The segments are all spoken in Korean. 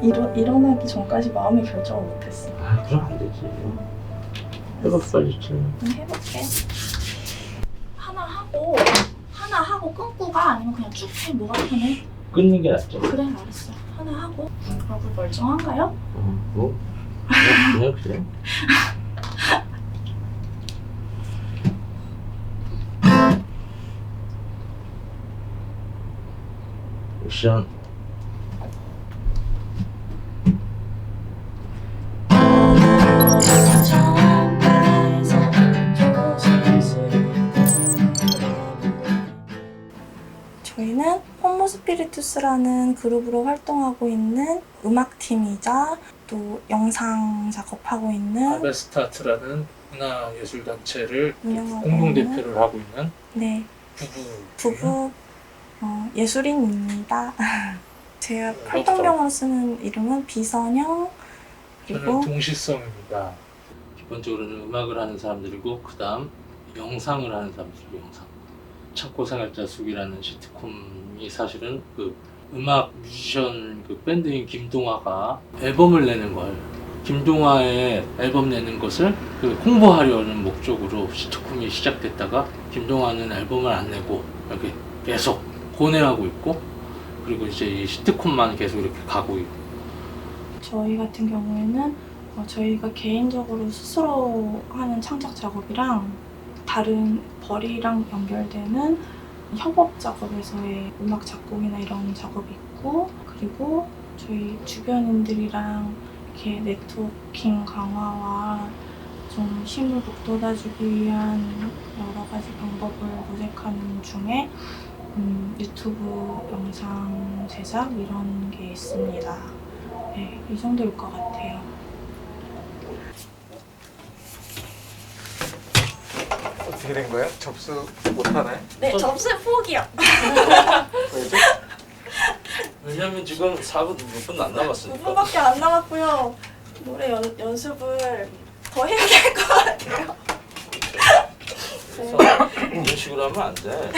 일어나기 전까지 마음의 결정을 못했어. 아, 그럼 안 되지. 해봤어야지. 해볼게. 하나 하고 끊고 가? 아니면 그냥 쭉 해? 뭐가 편해? 끊는 게 낫죠. 그래, 알았어. 하나 하고. 얼굴 멀쩡한가요? 뭐? 그래. 미션. 저희는 홈모스피리투스라는 그룹으로 활동하고 있는 음악팀이자 또 영상 작업하고 있는 아베스타트라는 문화예술단체를 운영하고 공동대표를 하고 있는 네, 부부 부부 예술인입니다. 제가 활동명으로 쓰는 이름은 비선영, 저는 그리고 동시성입니다. 기본적으로는 음악을 하는 사람들이고 그 다음 영상을 하는 사람들이고 영상 찾고생활자숙이라는 시트콤이 사실은 그 음악 뮤지션 그 밴드인 김동화가 앨범을 내는 걸 김동화의 앨범 내는 것을 그 홍보하려는 목적으로 시트콤이 시작됐다가 김동화는 앨범을 안 내고 이렇게 계속 고뇌하고 있고 그리고 이제 이 시트콤만 계속 이렇게 가고 있고 저희 같은 경우에는 저희가 개인적으로 스스로 하는 창작 작업이랑 다른 벌이랑 연결되는 협업 작업에서의 음악 작곡이나 이런 작업이 있고 그리고 저희 주변인들이랑 이렇게 네트워킹 강화와 좀 힘을 북돋아주기 위한 여러 가지 방법을 모색하는 중에 유튜브 영상 제작 이런 게 있습니다. 네, 이 정도일 것 같아요. 어떻게 된 거야? 접수 못하네? 네, 접수 포기요. 왜죠? 왜냐면 지금 4분, 6분 안 남았으니까. 5분밖에 안 남았고요. 노래 연습을 더 해야 될 것 같아요. 이런 식으로 하면 안 돼.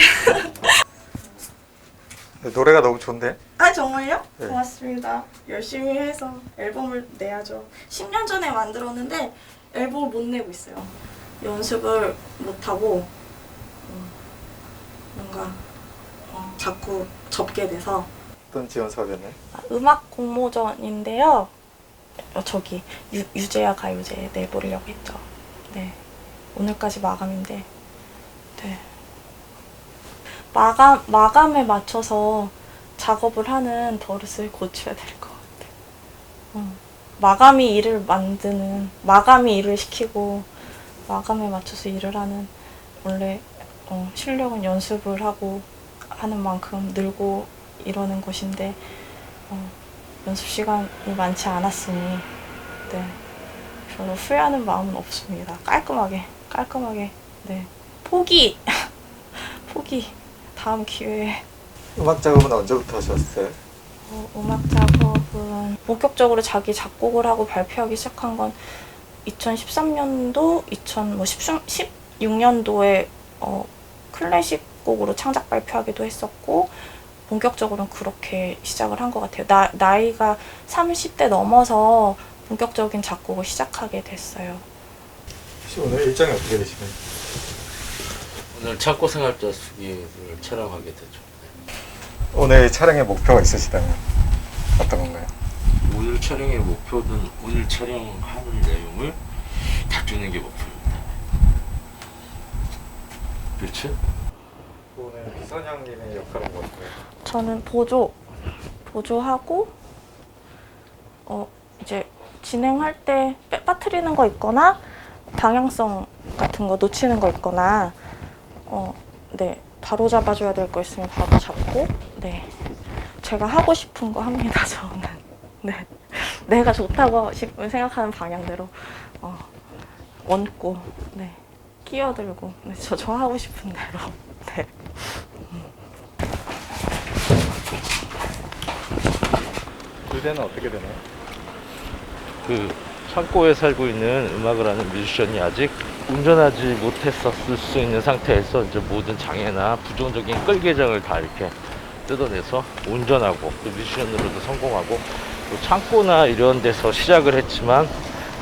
노래가 너무 좋은데? 아, 정말요? 네. 고맙습니다. 열심히 해서 앨범을 내야죠. 10년 전에 만들었는데 앨범을 못 내고 있어요. 연습을 못하고 뭔가 자꾸 접게 돼서. 어떤 지원 사업이었나요? 음악 공모전인데요. 저기 유재하 가요제 내보려고 했죠. 네, 오늘까지 마감인데, 네. 마감에 맞춰서 작업을 하는 버릇을 고쳐야 될 것 같아요. 마감이 일을 시키고 마감에 맞춰서 일을 하는 원래 실력은 연습을 하고 하는 만큼 늘고 이러는 것인데 연습 시간이 많지 않았으니 네, 별로 후회하는 마음은 없습니다. 깔끔하게 네, 포기 다음 기회에. 음악 작업은 언제부터 하셨어요? 음악 작업은 본격적으로 자기 작곡을 하고 발표하기 시작한 건 2013년도, 2016년도에 클래식 곡으로 창작 발표하기도 했었고 본격적으로는 그렇게 시작을 한 것 같아요. 나이가 30대 넘어서 본격적인 작곡을 시작하게 됐어요. 혹시 오늘 일정이 어떻게 되시나요? 오늘 찾고생활자숙을 촬영하게 되죠. 오늘 촬영의 목표가 있으시다면 어떤 건가요? 오늘 촬영의 목표는 오늘 촬영하는 내용을 다루는 게 목표입니다. 그렇지? 오늘 비선영님의 역할은 뭐였어요? 저는 보조하고 이제 진행할 때 빠뜨리는 거 있거나 방향성 같은 거 놓치는 거 있거나 네, 바로 잡아줘야 될 거 있으면 바로 잡고 네, 제가 하고 싶은 거 합니다. 저는 네, 내가 좋다고 생각하는 방향대로 얹고 네, 끼어들고 네, 저 하고 싶은 대로 네. 의대는 어떻게 되나요? 그 창고에 살고 있는 음악을 하는 뮤지션이 아직 운전하지 못했었을 수 있는 상태에서 이제 모든 장애나 부정적인 끌 계정을 다 이렇게 뜯어내서 운전하고 그 뮤지션으로도 성공하고 또 창고나 이런 데서 시작을 했지만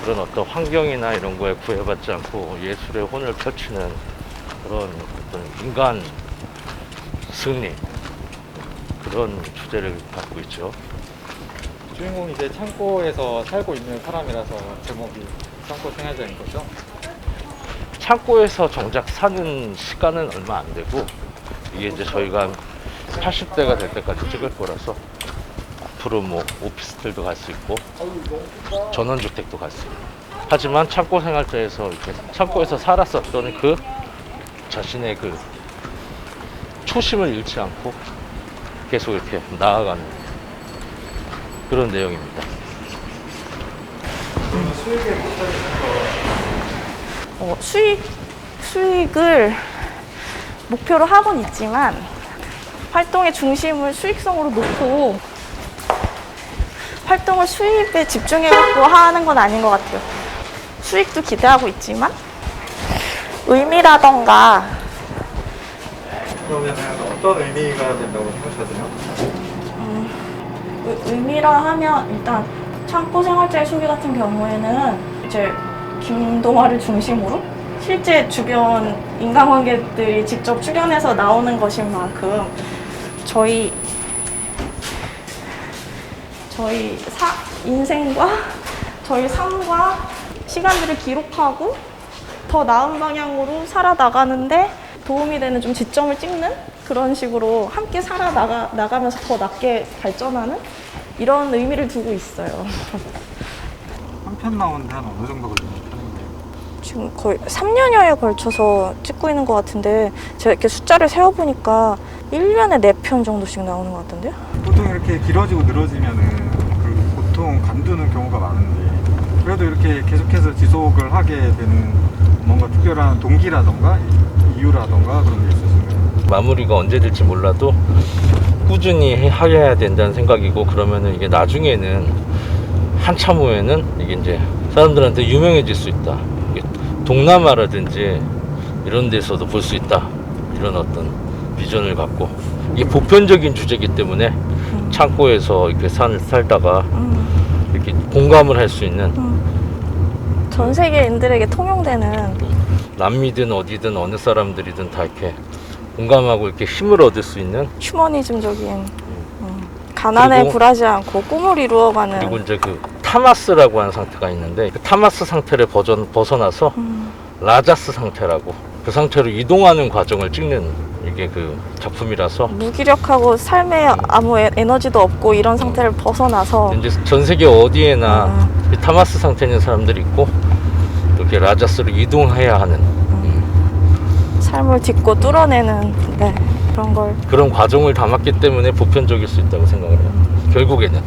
그런 어떤 환경이나 이런 거에 구애받지 않고 예술의 혼을 펼치는 그런 어떤 인간 승리, 그런 주제를 갖고 있죠. 주인공이 이제 창고에서 살고 있는 사람이라서 제목이 창고 생활자인 거죠? 창고에서 정작 사는 시간은 얼마 안 되고, 이게 이제 저희가 80대가 될 때까지 찍을 거라서 앞으로 뭐 오피스텔도 갈 수 있고 전원주택도 갈 수 있고, 하지만 창고 생활자에서 이렇게 창고에서 살았었던 그 자신의 그 초심을 잃지 않고 계속 이렇게 나아가는 그런 내용입니다. 수익을 목표로 하곤 있지만 활동의 중심을 수익성으로 놓고 활동을 수입에 집중해갖고 하는 건 아닌 것 같아요. 수익도 기대하고 있지만 의미라던가 그러면 어떤 의미가 된다고 생각하세요? 의미라 하면 일단 창고 생활자의 수기 같은 경우에는 이제 김동화를 중심으로 실제 주변 인간관계들이 직접 출연해서 나오는 것인 만큼 저희 인생과 저희 삶과 시간들을 기록하고 더 나은 방향으로 살아나가는데 도움이 되는 좀 지점을 찍는 그런 식으로 함께 살아나가면서 더 낫게 발전하는 이런 의미를 두고 있어요. 한 편 나오는데 한 어느 정도 걸리는 편인가요? 지금 거의 3년여에 걸쳐서 찍고 있는 것 같은데 제가 이렇게 숫자를 세어보니까 1년에 4편 정도씩 나오는 것 같던데요? 보통 이렇게 길어지고 늘어지면은 보통 관두는 경우가 많은데 그래도 이렇게 계속해서 지속을 하게 되는 뭔가 특별한 동기라던가 이유라던가 그런 게 있으신가요? 마무리가 언제 될지 몰라도 꾸준히 해야 된다는 생각이고, 그러면은 이게 나중에는 한참 후에는 이게 이제 사람들한테 유명해질 수 있다. 이게 동남아라든지 이런 데서도 볼 수 있다. 이런 어떤 비전을 갖고, 이게 보편적인 주제이기 때문에 창고에서 이렇게 살다가 이렇게 공감을 할 수 있는, 전 세계인들에게 통용되는 남미든 어디든 어느 사람들이든 다 이렇게 공감하고 이렇게 힘을 얻을 수 있는, 휴머니즘적인 가난에 그리고- 굴하지 않고 꿈을 이루어가는 그리고 이제 그 타마스라고 하는 상태가 있는데, 그 타마스 상태를 벗어나서 라자스 상태라고, 그 상태로 이동하는 과정을 찍는 이게 그 작품이라서 무기력하고 삶에 아무 에너지도 없고 이런 상태를 벗어나서 이제 전 세계 어디에나 이 타마스 상태에 있는 사람들이 있고, 이렇게 라자스로 이동해야 하는 삶을 딛고 뚫어내는 네, 그런 걸 그런 과정을 담았기 때문에 보편적일 수 있다고 생각을 해요. 결국에는.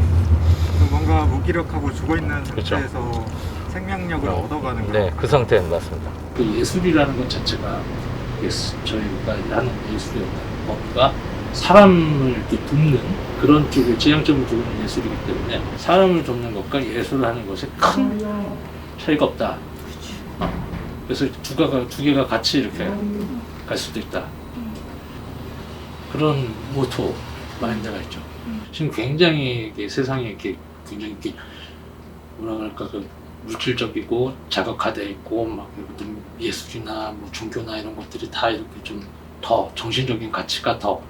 뭔가 무기력하고 죽어있는 그렇죠. 상태에서 생명력을 얻어가는 네, 그 상태는 맞습니다. 그 예술이라는 것 자체가 저희가 하는 예술의 뭔가 사람을 이렇게 돕는 그런 쪽에 지향점을 두고 있는 예술이기 때문에 사람을 돕는 것과 예술을 하는 것에 큰 차이가 없다. 그래서 두 개가 같이 이렇게 갈 수도 있다. 그런 모토 마인드가 있죠. 지금 굉장히 이게 세상이 이렇게 굉장히 이렇게 뭐라 그럴까 그 물질적이고 자극화돼 있고 막 이런 예술이나 뭐 종교나 이런 것들이 다 이렇게 좀 더 정신적인 가치가 더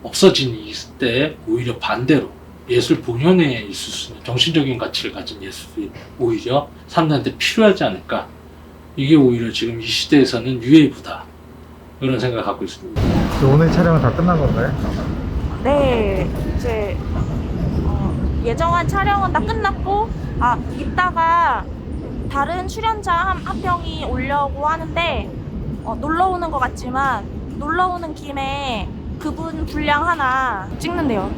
없어진 이 때에 오히려 반대로 예술 본연에 있을 수 있는 정신적인 가치를 가진 예술이 오히려 사람들한테 필요하지 않을까. 이게 오히려 지금 이 시대에서는 유해부다. 그런 생각을 갖고 있습니다. 오늘 촬영은 다 끝난 건가요? 네, 이제 예정한 촬영은 다 끝났고 이따가 다른 출연자 한 명이 오려고 하는데 놀러 오는 것 같지만 놀러 오는 김에 그분 분량 하나 찍는데요.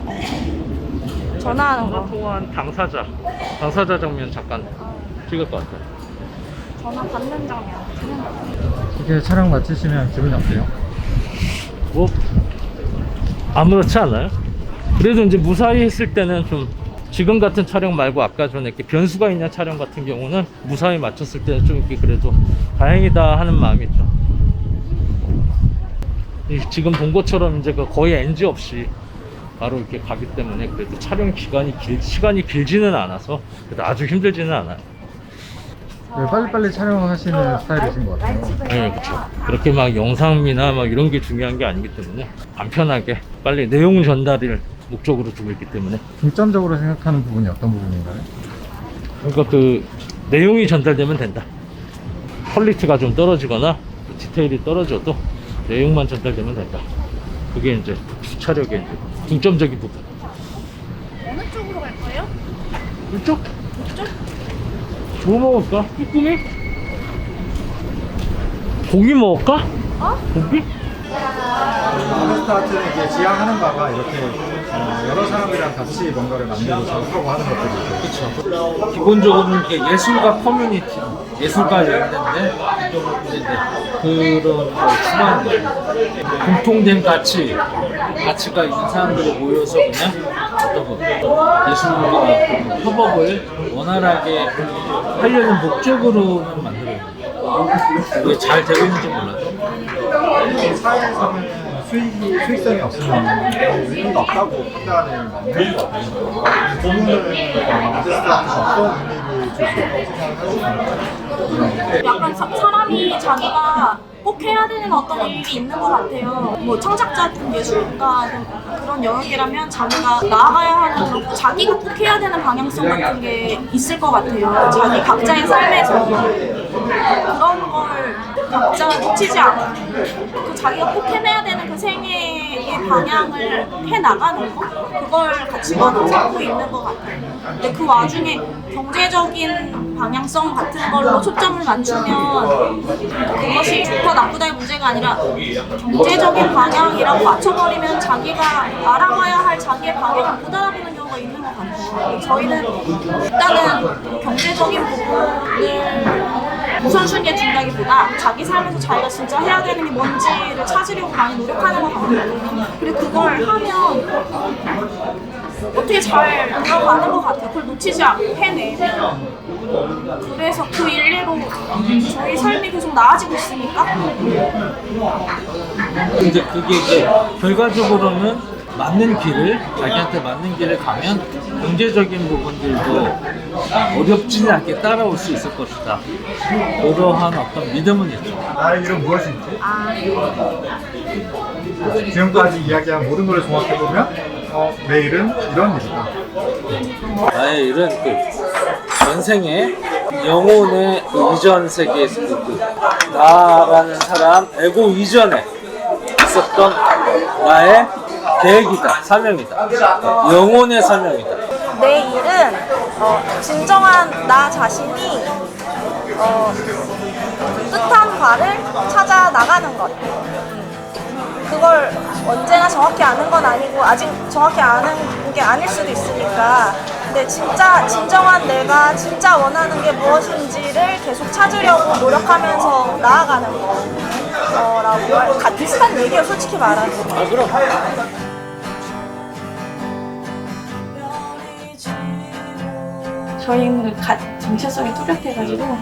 전화하는 거. 통화한 당사자 장면 잠깐 찍을 것 같아요. 전화 받는 장면. 이렇게 촬영 마치시면 기분이 어때요? 뭐 아무렇지 않아요. 그래도 이제 무사히 했을 때는 좀 지금 같은 촬영 말고 아까 전에 이렇게 변수가 있는 촬영 같은 경우는 무사히 마쳤을 때는 좀 이렇게 그래도 다행이다 하는 마음이 있죠. 지금 본 것처럼 이제 그 거의 NG 없이 바로 이렇게 가기 때문에 그래도 촬영 시간이 길지는 않아서 그래도 아주 힘들지는 않아요. 네, 빨리빨리 촬영하시는 스타일이신 것 같아요. 네, 그렇죠. 그렇게 막 영상미나 막 이런 게 중요한 게 아니기 때문에 간편하게 빨리 내용 전달을 목적으로 두고 있기 때문에. 중점적으로 생각하는 부분이 어떤 부분인가요? 그러니까 그 내용이 전달되면 된다. 퀄리티가 좀 떨어지거나 디테일이 떨어져도 내용만 전달되면 된다. 그게 이제 수촬역의 이제 중점적인 부분. 어느 쪽으로 갈 거예요? 이쪽? 뭐 먹을까? 쭈꾸미? 고기 먹을까? 고기? 아베스타트는 이게 지향하는 바가 이렇게 여러 사람들이랑 같이 뭔가를 만들고 작업하고 하는 것들이 있고. 그렇죠. 기본적으로는 이렇게 예술가 커뮤니티, 예술가 연대인데 그런 걸 추구하는 거예요. 공통된 가치가 있는 사람들이 모여서 그냥 어떤 거 예술과 협업을 원활하게 하려는 목적으로는 만들어요. 그게 잘 되고 있는지 몰라도. 사회에서는 수익성이 없으면 의미가 없다고 판단을 많이 하는 것 같아요. 부분을 아베스타트가 어떤 의미를 줄 수 있다고 생각하시나요? 약간 사람이 자기가 꼭 해야 되는 어떤 일이 있는 것 같아요. 뭐 창작자든 예술가든 그런 영역이라면 자기가 나아가야 하는 그런 자기가 꼭 해야 되는 방향성 같은 게 있을 것 같아요. 자기 각자의 삶에서 그런 걸 각자 놓치지 않고 그 자기가 꼭 해내야 되는 그 생애의 방향을 해 나가는 거 그걸 가치관으로 삼고 있는 것 같아요. 근데 그 와중에 경제적인 방향성 같은 걸로 초점을 맞추면 그것이 좋다 나쁘다의 문제가 아니라 경제적인 방향이라고 맞춰버리면 자기가 알아봐야 할 자기의 방향을 못 알아보는 경우가 있는 것 같아요. 저희는 일단은 경제적인 부분을 우선순위에 둔다기보다 자기 삶에서 자기가 진짜 해야 되는 게 뭔지를 찾으려고 많이 노력하는 것 같아요. 그리고 그걸 하면 어떻게 잘 돌아가는 것 같아요. 그걸 놓치지 않고 해내면. 그래서 그 일례로 저희 삶이 계속 나아지고 있으니까. 이제 그게 이제 결과적으로는 맞는 길을 자기한테 맞는 길을 가면 경제적인 부분들도 어렵지는 않게 따라올 수 있을 것이다. 그러한 어떤 믿음은 있죠. 나의 일은 무엇인지 지금까지 이야기한 모든 걸 종합해보면 내 일은 이런 일이다. 나의 일은 그 전생에 영혼의 그 이전 세계에서 그 나라는 사람 에고 이전에 있었던 나의 계획이다, 사명이다, 영혼의 사명이다. 내 일은 진정한 나 자신이 뜻한 바를 찾아 나가는 것. 그걸 언제나 정확히 아는 건 아니고 아직 정확히 아는 게 아닐 수도 있으니까. 근데 진짜 진정한 내가 진짜 원하는 게 무엇인지를 계속 찾으려고 노력하면서 나아가는 거라고 비슷한 얘기예요, 솔직히 말하면. 아 그럼. 저희는 정체성이 뚜렷해가지고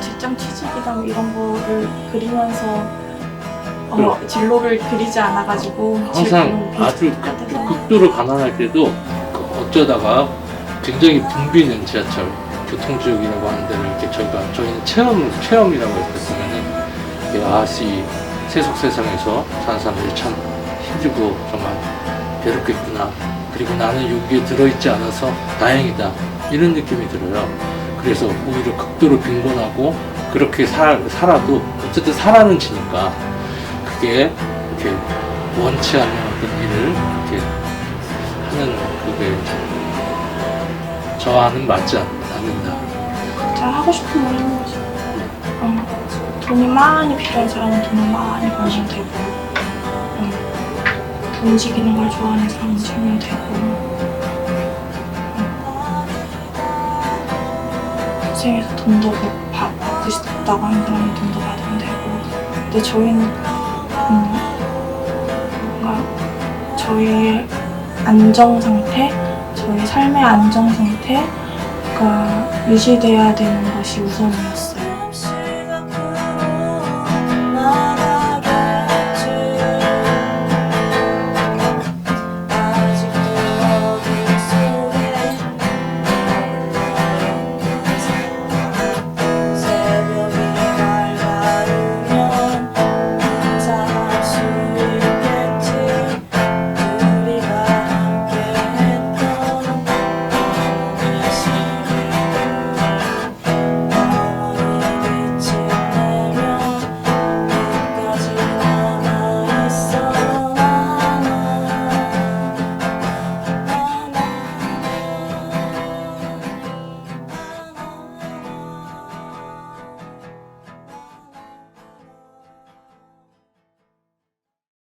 직장 취직이나 뭐 이런 거를 그리면서 진로를 그리지 않아가지고 항상 아주 극도로 가난할 때도 어쩌다가 굉장히 붐비 있는 지하철 교통지역이라고 하는 데를 이렇게 저희는 체험이라고 했었으면은 이 세속 세상에서 사는 사람들이 참 힘들고 정말 괴롭겠구나. 그리고 나는 여기에 들어있지 않아서 다행이다. 이런 느낌이 들어요. 그래서 오히려 극도로 빈곤하고 그렇게 살아도 어쨌든 살아는 지니까 그게 이렇게 원치 않는 어떤 일을 이렇게 하는 그게 저와는 맞지 않는다. 각자 하고 싶은 걸 하는 거지. 돈이 많이 필요한 사람은 돈을 많이 벌면 되고 움직이는 걸 좋아하는 사람은 움직이면 되고 고생해서 돈도 받고 싶다고 하는 사람은 돈도 받으면 되고 근데 저희는 뭔가 저희의 안정상태, 저희 삶의 안정상태가 유지돼야 되는 것이 우선이었어.